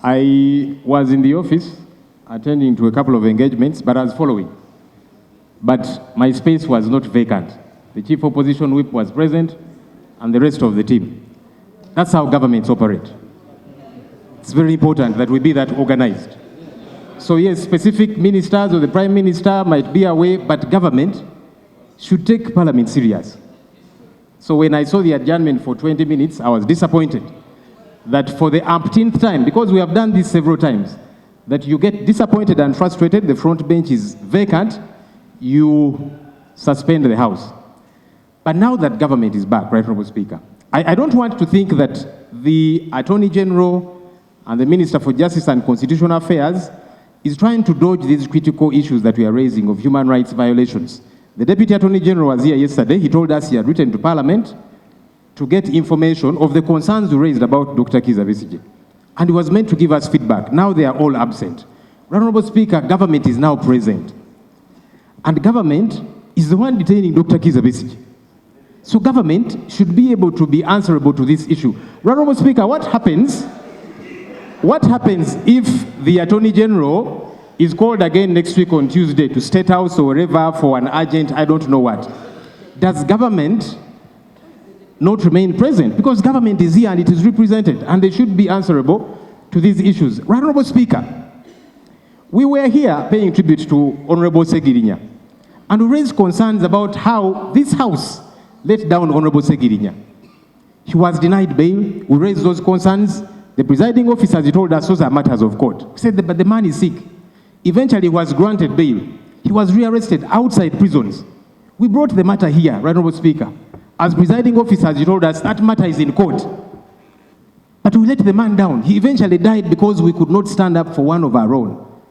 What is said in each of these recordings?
I was in the office attending to a couple of engagements, but I was following. But my space was not vacant. The chief opposition whip was present and the rest of the team. That's how governments operate. It's very important that we be that organized. So yes, specific ministers or the prime minister might be away, but government should take parliament serious. So when I saw the adjournment for 20 minutes, I was disappointed that for the umpteenth time, because we have done this several times, that you get disappointed and frustrated, the front bench is vacant, you suspend the House. But now that government is back, Right Honourable Speaker, I don't want to think that the Attorney General and the Minister for Justice and Constitutional Affairs is trying to dodge these critical issues that we are raising of human rights violations. The Deputy Attorney General was here yesterday. He told us he had written to Parliament to get information of the concerns we raised about Dr. Kiiza Besigye. And he was meant to give us feedback. Now they are all absent. Honourable Speaker, government is now present. And government is the one detaining Dr. Kiiza Besigye. So government should be able to be answerable to this issue. Honourable Speaker, what happens if the Attorney General is called again next week on Tuesday to State House or wherever for an urgent, I don't know what? Does government not remain present? Because government is here and it is represented and they should be answerable to these issues. Honourable Speaker, we were here paying tribute to Honourable Segirinya and we raised concerns about how this House let down Honourable Segirinya. He was denied bail. We raised those concerns. The presiding officer, he told us those are matters of court. He said, but the man is sick. Eventually, he was granted bail. He was rearrested outside prisons. We brought the matter here, Honourable Speaker. As presiding officers, he told us that matter is in court. But we let the man down. He eventually died because we could not stand up for one of our own.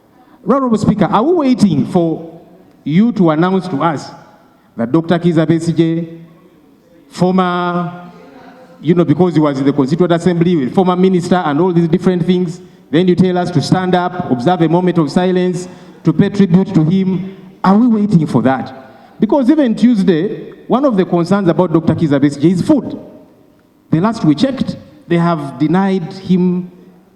Honourable Speaker, are we waiting for you to announce to us that Dr. Kiiza Besigye, former, because he was in the Constituent Assembly, former minister and all these different things, then you tell us to stand up, observe a moment of silence, to pay tribute to him. Are we waiting for that? Because even Tuesday, one of the concerns about Dr. Kiiza Besigye is food. The last we checked, they have denied him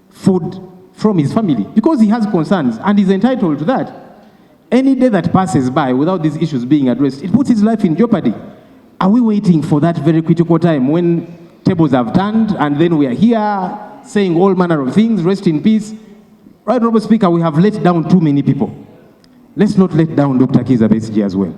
food from his family because he has concerns and he's entitled to that. Any day that passes by without these issues being addressed, it puts his life in jeopardy. Are we waiting for that very critical time when tables have turned and then we are here saying all manner of things, rest in peace? Right, Honourable Speaker, we have let down too many people. Let's not let down Dr. Kiiza Besigye as well.